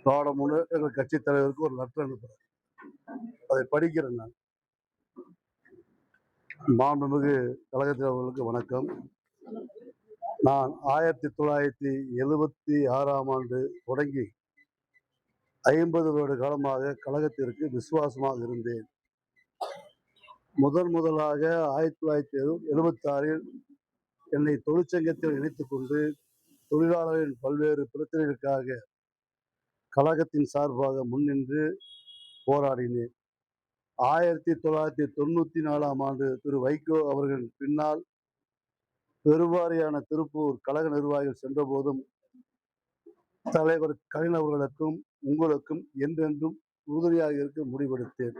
நாட முன்னேற்ற கட்சி தலைவருக்கு ஒரு லெட்டர் அனுப்புறேன். அதை படிக்கிறேன் நான். மாண்புமிகு கழகத்தில் அவர்களுக்கு வணக்கம். நான் 1976ஆம் ஆண்டு தொடங்கி 50 வருட காலமாக கழகத்திற்கு விசுவாசமாக இருந்தேன். முதலாக 1976இல் என்னை தொழிற்சங்கத்தில் இணைத்துக் கொண்டு தொழிலாளர்களின் பல்வேறு பிரச்சனைகளுக்காக கழகத்தின் சார்பாக முன்னின்று போராடினேன். 1994ஆம் ஆண்டு திரு வைகோ அவர்கள் பின்னால் பெருவாரியான திருப்பூர் கழக நிர்வாகிகள் சென்றபோதும் தலைவர் கலைஞர் அவர்களுக்கும் உங்களுக்கும் என்றென்றும் உறுதுணையாக இருக்க முடிவெடுத்தேன்.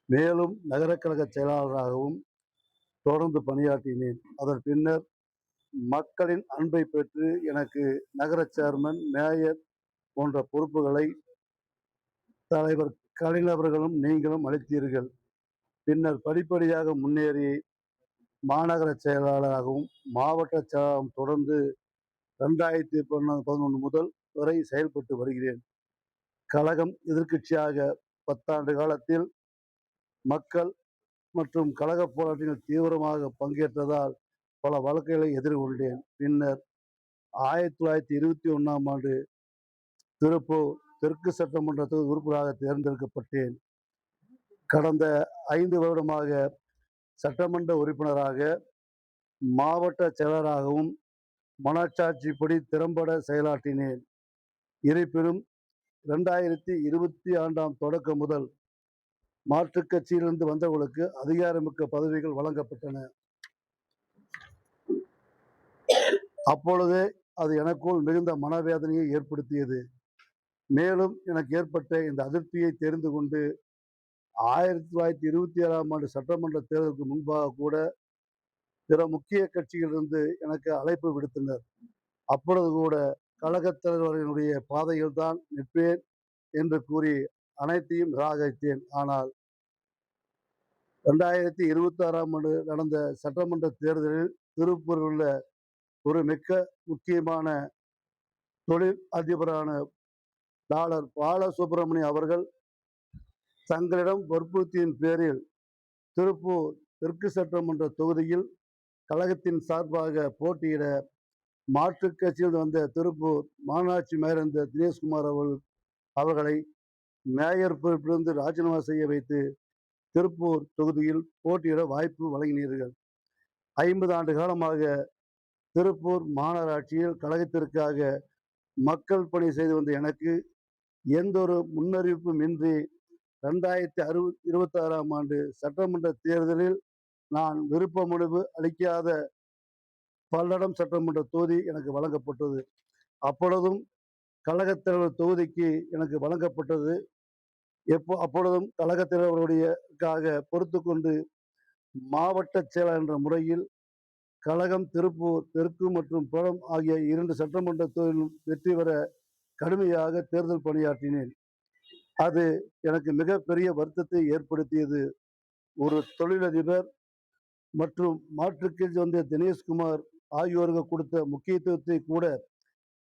மேலும் நகர கழக செயலாளராகவும் தொடர்ந்து பணியாற்றினேன். அதன் பின்னர் மக்களின் அன்பை பெற்று எனக்கு நகர சேர்மன், மேயர் போன்ற பொறுப்புகளை தலைவர் கலைஞர் அவர்களும் நீங்களும் அளித்தீர்கள். பின்னர் படிப்படியாக முன்னேறி மாநகர செயலாளராகவும் மாவட்ட செயலாளரும் தொடர்ந்து 2011 முதல் வரை செயல்பட்டு வருகிறேன். கழகம் எதிர்க்கட்சியாக 10 ஆண்டு காலத்தில் மக்கள் மற்றும் கழக போராட்டங்கள் தீவிரமாக பங்கேற்றதால் பல வழக்குகளை எதிர்கொண்டேன். பின்னர் 1921ஆம் ஆண்டு திருப்பூர் தெற்கு சட்டமன்ற தொகுதி உறுப்பினராக தேர்ந்தெடுக்கப்பட்டேன். கடந்த 5 வருடமாக சட்டமன்ற உறுப்பினராக, மாவட்ட செயலராகவும் மனச்சாட்சிப்படி திறம்பட செயலாற்றினேன். இருப்பினும் 2020 தொடக்கம் முதல் மாற்றுக் கட்சியிலிருந்து வந்தவர்களுக்கு அதிகாரமிக்க பதவிகள் வழங்கப்பட்டன. அப்பொழுதே அது எனக்குள் மிகுந்த மனவேதனையை ஏற்படுத்தியது. மேலும் எனக்கு ஏற்பட்ட இந்த அதிருப்தியை தெரிந்து கொண்டு 1927ஆம் ஆண்டு சட்டமன்ற தேர்தலுக்கு முன்பாக கூட பிற முக்கிய கட்சிகளிலிருந்து எனக்கு அழைப்பு விடுத்தனர். அப்பொழுது கூட கழகத் தலைவர்களுடைய பாதையில் தான் நிற்பேன் என்று கூறி அனைத்தையும் நிராகரித்தேன். ஆனால் 2026ஆம் ஆண்டு நடந்த சட்டமன்ற தேர்தலில் திருப்பூரில் உள்ள ஒரு மிக முக்கியமான தொழில் அதிபரான டாலர் பாலசுப்ரமணியம் அவர்கள் தங்களிடம் வற்புறுத்தியின் பேரில் திருப்பூர் தெற்கு சட்டமன்ற தொகுதியில் கழகத்தின் சார்பாக போட்டியிட மாற்றுக் கட்சியில் வந்த திருப்பூர் மாநகராட்சி மேயர் இருந்த தினேஷ்குமார் அவர்களை மேயர் பொறுப்பிலிருந்து ராஜினாமா செய்ய வைத்து திருப்பூர் தொகுதியில் போட்டியிட வாய்ப்பு வழங்கினீர்கள். 50 ஆண்டு காலமாக திருப்பூர் மாநகராட்சியில் கழகத்திற்காக மக்கள் பணி செய்து வந்த எனக்கு எந்த ஒரு முன்னறிவிப்பும் இன்றி 2026ஆம் ஆண்டு சட்டமன்ற தேர்தலில் நான் விருப்ப மனு அளிக்காத பல்லடம் சட்டமன்ற தொகுதி எனக்கு வழங்கப்பட்டது. அப்பொழுதும் கழகத் தலைவர் தொகுதிக்கு எனக்கு வழங்கப்பட்டது. அப்பொழுதும் கழகத் தலைவருடையக்காக பொறுத்து கொண்டு மாவட்ட செயலர் என்ற முறையில் கழகம் திருப்பூர் தெற்கு மற்றும் புலம் ஆகிய 2 சட்டமன்ற தொகுதியிலும் வெற்றி பெற கடுமையாக தேர்தல் பணியாற்றினேன். அது எனக்கு மிகப்பெரிய வருத்தத்தை ஏற்படுத்தியது. ஒரு தொழிலதிபர் மற்றும் மாற்றுக்கட்சி வந்த தினேஷ்குமார் ஆகியோருக்கு கொடுத்த முக்கியத்துவத்தை கூட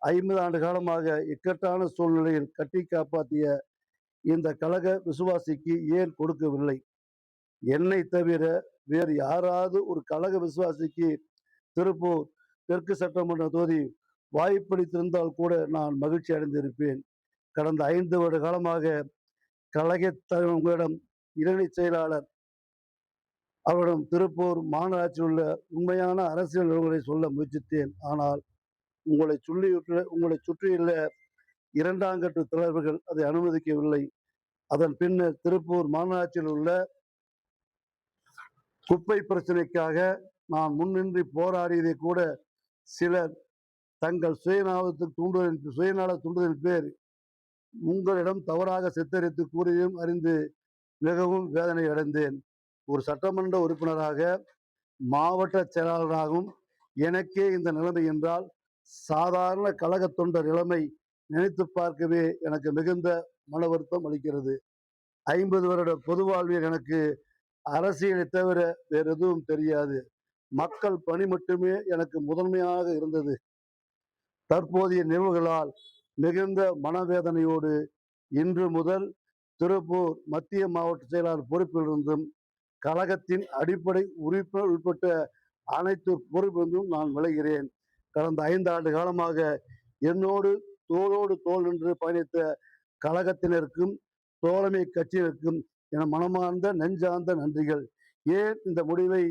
50 ஆண்டு காலமாக இக்கட்டான சூழ்நிலையில் கட்டி காப்பாற்றிய இந்த கழக விசுவாசிக்கு ஏன் கொடுக்கவில்லை? என்னை தவிர வேறு யாராவது ஒரு கழக விசுவாசிக்கு திருப்பூர் தெற்கு சட்டமன்ற தொகுதி வாய்ப்பளித்திருந்தால் கூட நான் மகிழ்ச்சி அடைந்திருப்பேன். கடந்த 5 வருட காலமாக கழக உங்களிடம் இணை செயலாளர் அவரிடம் திருப்பூர் மாநகராட்சியில் உள்ள உண்மையான அரசியல் நிலவரங்களை சொல்ல முயற்சித்தேன். ஆனால் உங்களை சுற்றியுள்ள 2ஆம் கட்ட தலைவர்கள் அதை அனுமதிக்கவில்லை. அதன் பின்னர் திருப்பூர் மாநகராட்சியில் உள்ள குப்பை பிரச்சனைக்காக நான் முன்னின்றி போராடியதை கூட சிலர் தங்கள் சுயநல தூண்டுதலின் பேர் உங்களிடம் தவறாக சித்தரித்து கூறியும் அறிந்து மிகவும் வேதனை அடைந்தேன். ஒரு சட்டமன்ற உறுப்பினராக, மாவட்ட செயலாளராகவும் எனக்கே இந்த நிலைமை என்றால் சாதாரண கழக தொண்டர் நிலைமை நினைத்து பார்க்கவே எனக்கு மிகுந்த மன வருத்தம் அளிக்கிறது. 50 வருட பொது வாழ்வில் எனக்கு அரசியலை தவிர வேறு எதுவும் தெரியாது. மக்கள் பணி மட்டுமே எனக்கு முதன்மையாக இருந்தது. தற்போதைய நிகழ்வுகளால் மிகுந்த மனவேதனையோடு இன்று முதல் திருப்பூர் மத்திய மாவட்ட செயலாளர் பொறுப்பிலிருந்தும் கழகத்தின் அடிப்படை உறுப்பினர் உட்பட்ட அனைத்து பொறுப்பிலிருந்தும் நான் விளைகிறேன். கடந்த 5 ஆண்டு காலமாக என்னோடு தோளோடு தோள் நின்று பயணித்த கழகத்தினருக்கும் தோழமை கட்சியினருக்கும் என மனமார்ந்த நெஞ்சார்ந்த நன்றிகள். ஏன் இந்த முடிவை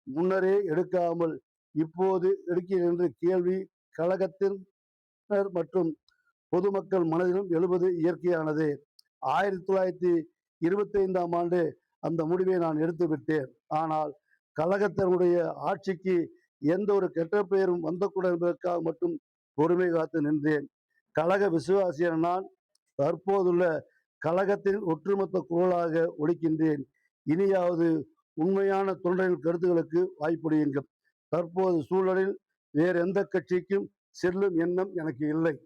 முன்னரே எடுக்காமல் இப்போது எடுக்கிறேன் என்ற கேள்வி கழகத்தினர் மற்றும் பொதுமக்கள் மனதிலும் எழுவது இயற்கையானது. 1925ஆம் ஆண்டு அந்த முடிவை நான் எடுத்துவிட்டேன். ஆனால் கழகத்தினுடைய ஆட்சிக்கு எந்த ஒரு கெட்ட பெயரும் வந்தக்கூடாது என்பதற்காக மட்டும் பொறுமை காத்து நின்றேன். கழக விசுவாசியான நான் தற்போதுள்ள கழகத்தின் ஒட்டுமொத்த குரலாக ஒலிக்கின்றேன். இனியாவது உண்மையான தொண்டரின் கருத்துக்களுக்கு வாய்ப்பளியுங்கள். தற்போது சூழலில் வேறு எந்த கட்சிக்கும் செல்லும் எண்ணம் எனக்கு இல்லை.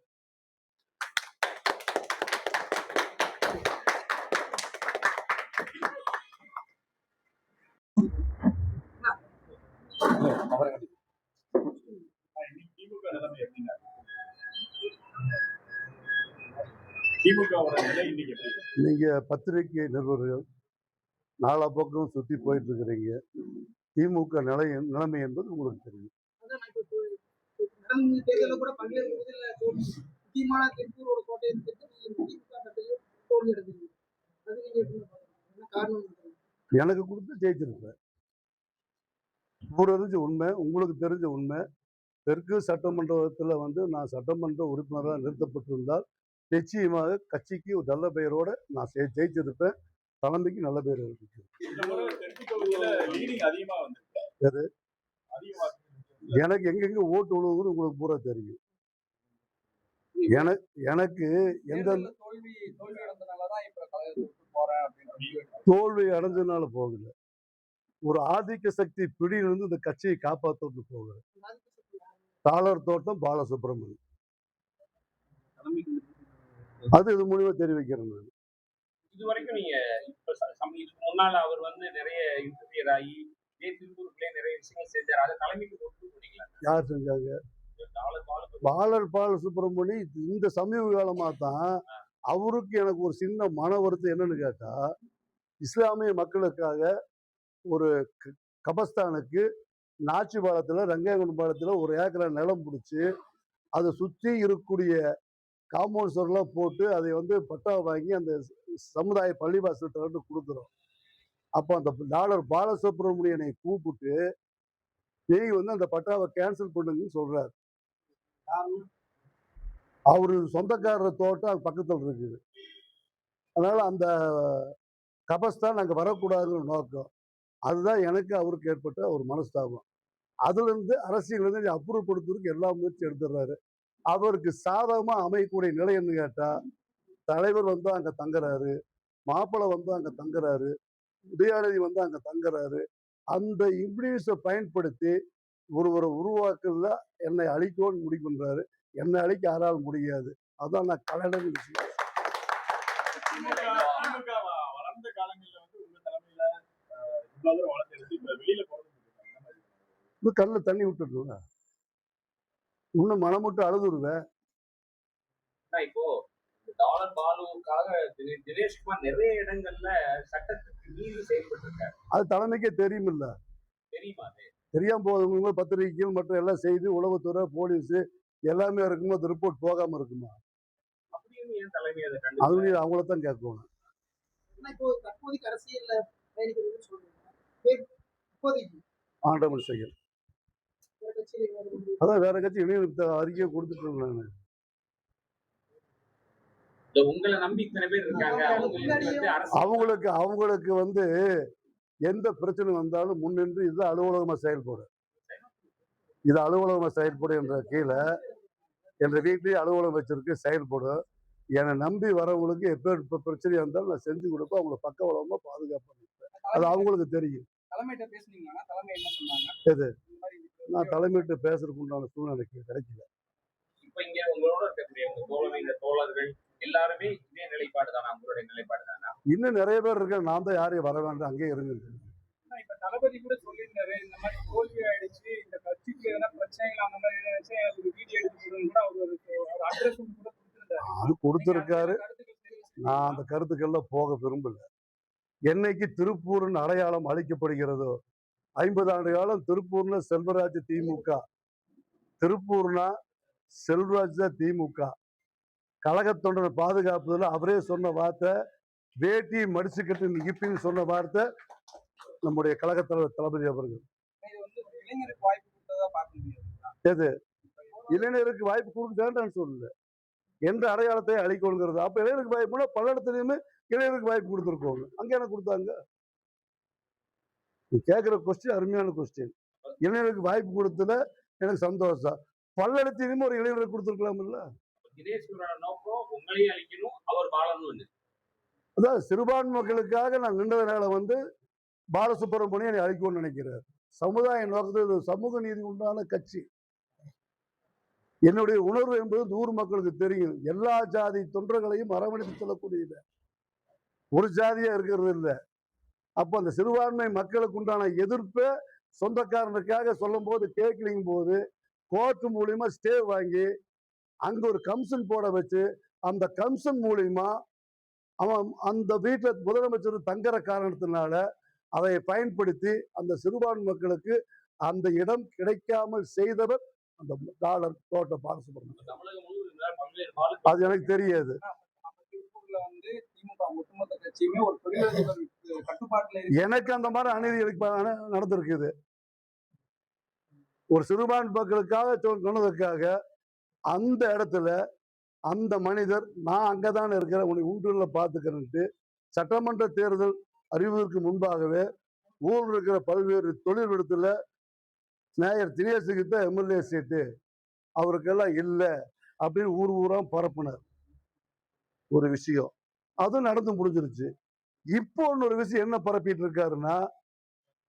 நீங்க பத்திரிகை நிருபர்கள் நாலா பக்கம் சுத்தி போயிட்டு இருக்கிறீங்க. திமுக நிலைமை என்பது உங்களுக்கு தெரியும். எனக்கு கொடுத்து ஜெயிச்சிருப்பேன். தெரிஞ்ச உண்மை, உங்களுக்கு தெரிஞ்ச உண்மை. தெற்கு சட்டமன்றத்தில் நான் சட்டமன்ற உறுப்பினராக நிறுத்தப்பட்டிருந்தால் நிச்சயமாக கட்சிக்கு ஒரு நல்ல பெயரோட நான் ஜெயிச்சிருப்பேன். தலைமைக்கு நல்ல பேர் இருக்கு. எனக்கு எங்கெங்க ஓட்டு விழுவுன்னு உங்களுக்கு பூரா தெரியும். எனக்கு எந்த தோல்வி அடைஞ்சதுனால போகல, ஒரு ஆதிக்க சக்தி பிடியிலிருந்து இந்த கட்சியை காப்பாற்று போகிறேன். தாளர் தோட்டம் பாலசுப்ரமணியம் அது இது மூலியமா தெரிவிக்கிறேன். இதுவரைக்கும் நீங்க இதுக்கு முன்னால அவர் நிறைய இன்டர்வியர் ஆகி திருப்பூருக்குள்ளே நிறைய விஷயங்கள் செஞ்சார். அதை தலைமைக்கு யார் செஞ்சாங்க? பாலசுப்ரமணி இந்த சமீப காலமா தான் அவருக்கு எனக்கு ஒரு சின்ன மன வருத்தம் என்னன்னு கேட்டா, இஸ்லாமிய மக்களுக்காக ஒரு கபஸ்தானுக்கு நாச்சிபாளத்துல ரங்கையகுண்டம் பாலத்துல ஒரு ஏக்கரை நிலம் பிடிச்சி அதை சுற்றி இருக்கக்கூடிய காம்பவுண்ட் சுவர்லாம் போட்டு அதை பட்டா வாங்கி அந்த சமுதாய பள்ளிவாசல்கிட்ட கொடுக்குறோம். அப்போ அந்த டாக்டர் பாலசுப்ரமணியனை கூப்பிட்டு நீங்க அந்த பட்டாவை கேன்சல் பண்ணுங்கன்னு சொல்றாரு. அவரு சொந்தக்காரர் தோட்டம் அது பக்கத்தில் இருக்குது. அதனால அந்த கபஸ்தான் அங்கே வரக்கூடாதுன்னு நோக்கம். அதுதான் எனக்கு அவருக்கு ஏற்பட்ட ஒரு மனஸ்தாபம். அதுல இருந்து அரசியல் அப்ரூவ் கொடுத்ததுக்கு எல்லா முயற்சி எடுத்துடுறாரு. அவருக்கு சாதகமா அமையக்கூடிய நிலை என்ன கேட்டா, தலைவர் அங்க தங்குறாரு, மாப்பிள்ளை அங்க தங்குறாரு, உதயாநிதி அங்க தங்குறாரு. அந்த இன்ஃப்ளூயன்ஸை பயன்படுத்தி ஒருவரை உருவாக்குறத என்னை அழிக்கணும்னு முடிவு பண்றாரு. என்னை அழிக்க யாரால் முடியாது. அதான் நான் கலைஞர் விஷயம். கண்ணுல தண்ணி விட்டுருவேன், இன்னும் மனமுட்டு அழுதுருவேன். இப்போ டாலர் பாலுவுக்காக தினேஷ்குமார் நிறைய இடங்கள்ல சட்டத்துக்கு மீறி செயல்பட்டு இருக்காரு. அது தலைமைக்கே தெரியுமில்ல. தெரியுமா? தெரியாம போகுது. பத்திரிகைகள் மற்றும் எல்லாம் செய்தி, உளவுத்துறை, போலீஸ் எல்லாமே இருக்கும்போது ரிப்போர்ட் போகாம இருக்குமா? அது அவங்களத்தான் கேட்கணும். ஆண்டவன் செயல். அதான் வேற கட்சி இணைய அறிக்கையை கொடுத்துட்டு நான் உங்களை நம்பி இத்தனை பேர் இருக்காங்க. அவங்களுக்கு எந்த பிரச்சனை வந்தாலும் முன்னின்று இது அலுவலகமா செயல்படும், இது அலுவலகமா செயல்படும் என்ற கீழே என்ற வீட்லயே அலுவலகம் வச்சிருக்கு செயல்படும். என்னை நம்பி வரவங்களுக்கு எப்ப பிரச்சனையா இருந்தாலும் நான் செஞ்சு கொடுப்பேன். அவங்களை பக்கவளமா பாதுகாப்பு பண்ணிப்பேன். அது அவங்களுக்கு தெரியும். எது நான் தலைமையிட்ட பேசுறதுக்கு உண்டான சூழ்நிலைக்கு கிடைக்கல. இப்ப இங்க உங்களோட இருக்கக்கூடிய தோழர்கள் எல்லாருமே இதே நிலைப்பாடு தானா? உங்களுடைய நிலைப்பாடு தானா? இன்னும் நிறைய பேர் இருக்க. நான் தான் யாரையும் வர வேண்டாம், அங்கேயே இருங்க. இப்ப தளபதி கூட சொல்லியிருந்தாரு, இந்த மாதிரி தோல்வி ஆயிடுச்சு, இந்த கட்சிக்கு எதனா பிரச்சனைகள் அந்த மாதிரி வீடியோ எடுத்து கூட அவர் அட்ரஸ் கூட கொடுத்திருந்தாரு. அது கொடுத்திருக்காரு. கருத்துக்கள் தெரிவிச்சிருக்கீங்க. நான் அந்த கருத்துக்கள்ல போக விரும்பல. என்னைக்கு திருப்பூரின் அடையாளம் அழிக்கப்படுகிறதோ 50 ஆண்டு காலம் திருப்பூர்ல செல்வராஜ் திமுக, திருப்பூர்னா செல்வராஜ் தான் திமுக. கழகத் தொண்டர் பாதுகாப்புல அவரே சொன்ன வார்த்தை, வேட்டி மடிச்சுக்கிட்டு நிற்பின்னு சொன்ன வார்த்தை நம்முடைய கழகத் தலைவர் தளபதி அவர்கள். இது வந்து ஒரு இளைஞருக்கு வாய்ப்பு கொடுத்ததா பார்க்க முடியாது. எது இளைஞருக்கு வாய்ப்பு கொடுக்க வேண்டாம்னு சொல்லல, என்ற அடையாளத்தை அழிக்கொள்கிறது. அப்ப இளைஞருக்கு வாய்ப்புனா பல இடத்துலயுமே இளைஞருக்கு வாய்ப்பு கொடுத்துருக்கோங்க. அங்க என்ன கொடுத்தாங்க? நீ கேட்கிற கொஸ்டின் அருமையான கொஸ்டின். இளைஞருக்கு வாய்ப்பு கொடுத்தல எனக்கு சந்தோஷம். பல்லடத்திலுமே ஒரு இளைஞருக்கு கொடுத்துருக்கலாம்ல. தினேஸ்வரோட நோக்கம் உங்களையும் அழிக்கணும், அவர் வாழணும். அதான் சிறுபான்மை மக்களுக்காக நான் நின்றதுனால வந்து பாலசுப்ரமணியன் அழிக்கணும்னு நினைக்கிறார். சமுதாய நோக்கத்தில் சமூக நீதி உண்டான கட்சி. என்னுடைய உணர்வு என்பது 100 மக்களுக்கு தெரியும். எல்லா ஜாதி தொண்டர்களையும் அரவணைத்து செல்லக்கூடியது, ஒரு ஜாதியா இருக்கிறது இல்லை. அப்போ அந்த சிறுபான்மை மக்களுக்கு உண்டான எதிர்ப்பை சொந்தக்காரனுக்காக சொல்லும் போது கேட்கலிங் போது கோர்ட் மூலியமா ஸ்டே வாங்கி அங்க ஒரு கமிஷன் போட வச்சு அந்த கமிஷன் மூலியமா அவன் அந்த வீட்டில் முதலமைச்சர் தங்குற காரணத்தினால அதை பயன்படுத்தி அந்த சிறுபான்மை மக்களுக்கு அந்த இடம் கிடைக்காமல் செய்தவர் அந்த டாலர் தோட்ட பாலசுப்ரமணியன். அது எனக்கு தெரியாது. திருப்பூர்ல வந்து திமுக ஒட்டுமொத்த கட்சியுமே ஒரு தொழிலதிபர் கட்டுப்பாட்டுல இருக்கு. எனக்கு அந்த மாதிரி அநீதி நடந்திருக்குது. ஒரு சிறுபான்மை மக்களுக்காக சொன்னதற்காக அந்த இடத்துல அந்த மனிதர் நான் அங்கதான் இருக்கிறேன், உன்னை ஊண்டூர்ல பாத்துக்கிறேன்ட்டு சட்டமன்ற தேர்தல் அறிவதற்கு முன்பாகவே ஊரில் இருக்கிற பல்வேறு தொழில் இடத்துல மேயர் தினேஷுக்கு தான் எம்எல்ஏ சீட்டு, அவருக்கெல்லாம் இல்லை அப்படின்னு ஊர் ஊரா பரப்புனார். ஒரு விஷயம் அது நடந்து முடிஞ்சிருச்சு. இப்போ இன்னொரு விஷயம் என்ன பரப்பிட்டு இருக்காருன்னா,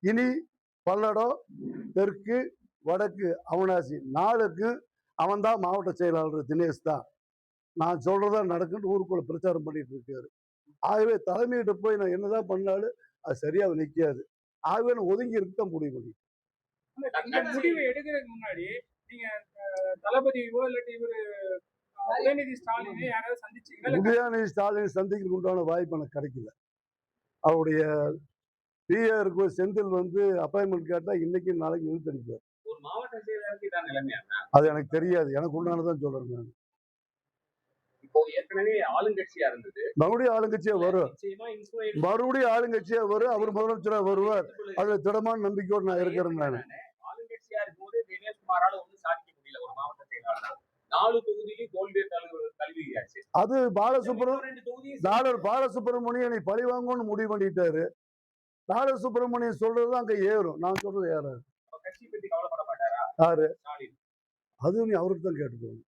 இனி பல்லடம், தெற்கு, வடக்கு, அவனாசி 4க்கு அவன் தான் மாவட்ட செயலாளர் தினேஷ் தான், நான் சொல்றதா நடக்குன்னு ஊருக்குள்ள பிரச்சாரம் பண்ணிட்டு இருக்காரு. ஆகவே தலைமையிட்ட போய் நான் என்னதான் பண்ணாலும் அது சரியா நிற்காது. ஆகவே நான் ஒதுங்கி இருக்கத்தான் முடிவு பண்ணி. இந்த முடிவை எடுக்கிறதுக்கு முன்னாடி நீங்க தளபதியோ இல்லாட்டி இவரு உதயநிதி ஸ்டாலினை யாராவது சந்திச்சீங்களா? உதயநிதி ஸ்டாலினை சந்திக்கிறதுக்கு உண்டான வாய்ப்பு எனக்கு கிடைக்கல. அவருடைய பிஆருக்கு செந்தில் வந்து அப்பாயின்மெண்ட் கேட்டா இன்னைக்கு நாளைக்கு இழுத்தடிப்பார். ஒரு மாவட்ட செயலாளருக்கு இதான் நிலைமையா? அது எனக்கு தெரியாது, எனக்கு உண்டானதான் சொல்றேன் நான். இப்போ ஏற்கனவே ஆளுங்கட்சியா இருந்தது, மறுபடியும் ஆளுங்கட்சியா வரும், மறுபடியும் ஆளுங்கட்சியா வரும், அவர் முதலமைச்சரா வருவார். அதுல திடமான நம்பிக்கையோடு நான் இருக்கிறேன். நான் ஆளுங்கட்சியா இருக்கும்போது தினேஷ்குமாரால ஒன்றும் சாதிக்க முடியல. ஒரு மாவட்ட செயலாளர் 4 தொகுதியிலும் தோல்வியை தழுவியாச்சு. அது பாலசுப்ரமணியனை பழி வாங்கணும்னு முடிவு பண்ணிட்டாரு. பாலசுப்ரமணியன் சொல்றது அங்க ஏறும், நான் சொல்றது ஏறாது. கட்சி பத்தி கவலைப்பட மாட்டாரா யாரு? ஸ்டாலின். அது நீ அவருக்கு தான் கேட்டுக்கோங்க.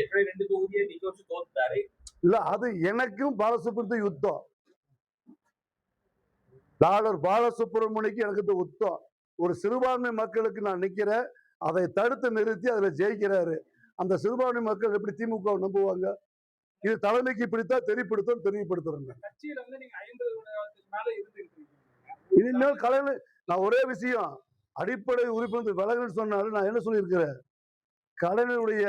ஏற்கனவே 2 தொகுதியை நீங்க வச்சு தோத்துட்டாரு. இல்ல, அது எனக்கும் பாலசுப்ரமணியம் யுத்தம். பாலசுப்ரமணியக்கு எனக்கு யுத்தம். ஒரு சிறுபான்மை மக்களுக்கு நான் நிக்கிறேன், அதை தடுத்து நிறுத்தி அதுல ஜெயிக்கிறாரு. அந்த சிறுபான்மை மக்கள் எப்படி திமுக நம்புவாங்க? இது தலைமைக்கு இப்படித்தான் தெரியப்படுத்துறேன். கட்சியில வந்து நீங்க 50 வருடத்துக்கு மேல இருந்திருக்கீங்க. இனிமேல் கலைஞர் நான் ஒரே விஷயம், அடிப்படை உறுப்பினர் விலகுன்னு சொன்னாலும் நான் என்ன சொல்லியிருக்கிறேன், கலைஞருடைய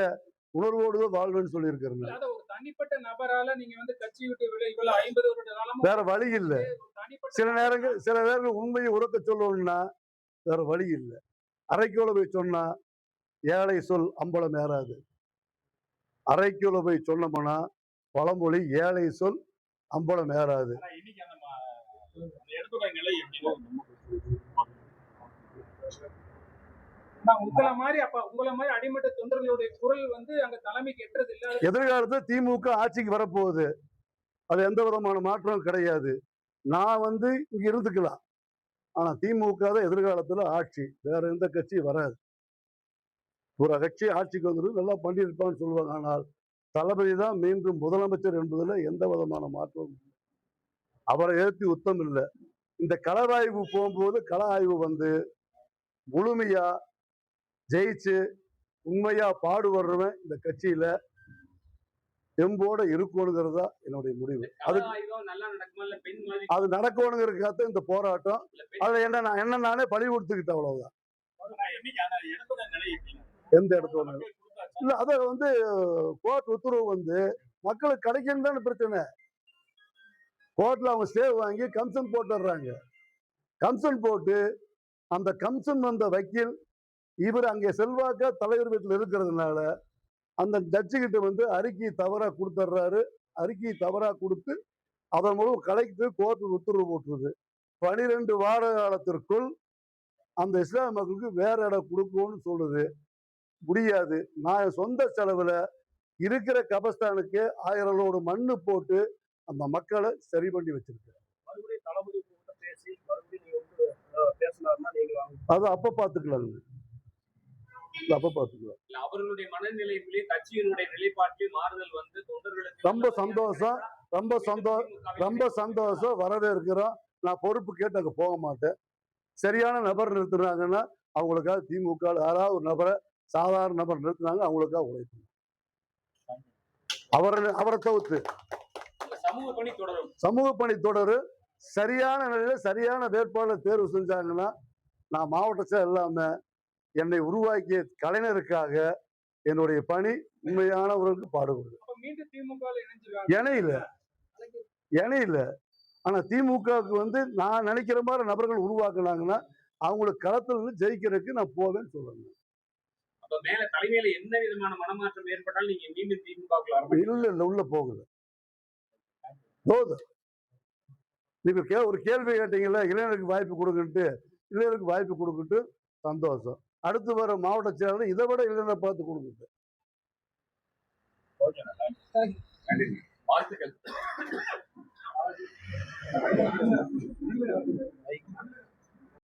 உணர்வோடு வாழ்வேன்னு சொல்லியிருக்கிறேன். ஒரு தனிப்பட்ட நபரால நீங்க வந்து கட்சி விட்டு விலகி 50 வருட காலமா வேற வழி இல்லை. சில நேரங்கள் உண்மையை உறக்க சொல்லணும்னா வேற வழி இல்லை. அரைக்கோல போய் சொன்னா ஏழை சொல் அம்பலம் ஏறாது. அரைக்கோல போய் சொன்னோம்னா பழமொழி ஏழை சொல் அம்பலம் ஏறாது. உங்களை மாதிரி அடிமட்ட தொண்டர்களுடைய குரல் வந்து அங்க தலைமைக்கு எட்டுறது இல்ல. எதிர்காலத்தில் திமுக ஆட்சிக்கு வரப்போகுது, அது எந்த விதமான மாற்றம் கிடையாது. நான் வந்து இங்க இருந்துக்கலாம், ஆனா திமுக தான் எதிர்காலத்துல ஆட்சி, வேற எந்த கட்சியும் வராது. ஒரு கட்சி ஆட்சிக்கு வந்துட்டு நல்லா பண்ணியிருப்பான்னு சொல்லுவாங்க, ஆனால் தளபதி தான் மீண்டும் முதலமைச்சர் என்பதுல எந்த விதமான மாற்றமும் இல்லை. அவரை ஏற்றி உத்தம் இல்லை. இந்த கள ஆய்வு போகும்போது கள ஆய்வு வந்து முழுமையா ஜெயிச்சு உண்மையா பாடுபடுறவன் இந்த கட்சியில தெம்போட இருக்கணுங்கிறதா என்னுடைய முடிவு. அது நடக்கணுங்கிறதுக்காக இந்த போராட்டம். அதுல என்ன நானே பழி கொடுத்துக்கிட்டேன், அவ்வளவுதான். எந்த இடத்துல இல்ல அத வந்து கோர்ட் உத்தரவு வந்து மக்களுக்கு கிடைக்கணும் தானே பிரச்சனை. கோர்ட்ல அவங்க ஸ்டே வாங்கி கமிஷன் போட்டுடுறாங்க. கமிஷன் போட்டு அந்த கமிஷன் வந்த வக்கீல் இவர் அங்கே செல்வாக்கா தலைவர் வீட்டில் இருக்கிறதுனால அந்த ஜட்ஜு கிட்ட வந்து அறிக்கை தவறா கொடுத்துட்றாரு. அறிக்கை தவறா கொடுத்து அதன் மூலம் கலெக்டர் கோர்ட் உத்தரவு போட்டுருது. 12 வார காலத்திற்குள் அந்த இஸ்லாமிய மக்களுக்கு வேற இடம் கொடுக்கும்னு சொல்லுது. முடியாது. நான் சொந்த செலவுல இருக்கிற கபஸ்தானுக்கு 1000 லோடு மண்ணு போட்டு அந்த மக்களை சரி பண்ணி வச்சிருக்கேன். மறுபடியும் தளபதி உங்ககிட்ட பேசி மறுபடியும் நீங்க வந்து பேசினாருன்னா நீங்க அது அப்ப பாத்துக்கலாங்க. அப்ப பாத்துக்கலாம். இல்ல அவர்களுடைய மனநிலையிலேயே கட்சியினுடைய நிலைப்பாட்டில் மாறுதல் வந்து தொண்டர்களுக்கு ரொம்ப சந்தோஷம். ரொம்ப சந்தோஷம். வரவேற்கிறோம். நான் பொறுப்பு கேட்டு அங்க போக மாட்டேன். சரியான நபர் நிறுத்துறாங்கன்னா அவங்களுக்காக திமுக யாராவது ஒரு நபரை சாதாரண நபர் நிறுத்தினாங்க அவங்களுக்காக உழைப்பு. அவரை தவிர்த்து சமூக பணி தொடரும். சமூக பணி தொடரு. சரியான நிலையில சரியான வேட்பாளர் தேர்வு செஞ்சாங்கன்னா நான் மாவட்ட செயலர் இல்லாம என்னை உருவாக்கிய கலைஞருக்காக என்னுடைய பணி உண்மையானவர்களுக்கு பாடுபடுது. மீண்டும் திமுக இணையில ஆனா திமுகவுக்கு வந்து நான் நினைக்கிற மாதிரி நபர்கள் உருவாக்குனாங்கன்னா அவங்களுக்கு களத்துல இருந்து ஜெயிக்கிறதுக்கு நான் போவேன்னு சொல்லணும். அப்ப மேல தலைமையில எந்த விதமான மனமாற்றம் ஏற்பட்டாலும் நீங்க மீண்டும் திமுக இல்ல உள்ள போகுது. போதும். நீங்க ஒரு கேள்வி கேட்டீங்கல்ல, இளைஞருக்கு வாய்ப்பு கொடுங்கன்ட்டு. இளைஞருக்கு வாய்ப்பு கொடுக்கட்டு சந்தோஷம். அடுத்து வர மாவட்ட செயலாளர் இதை விட இளைஞரை பார்த்து கொடுக்கட்டு. வாழ்த்துக்கள்.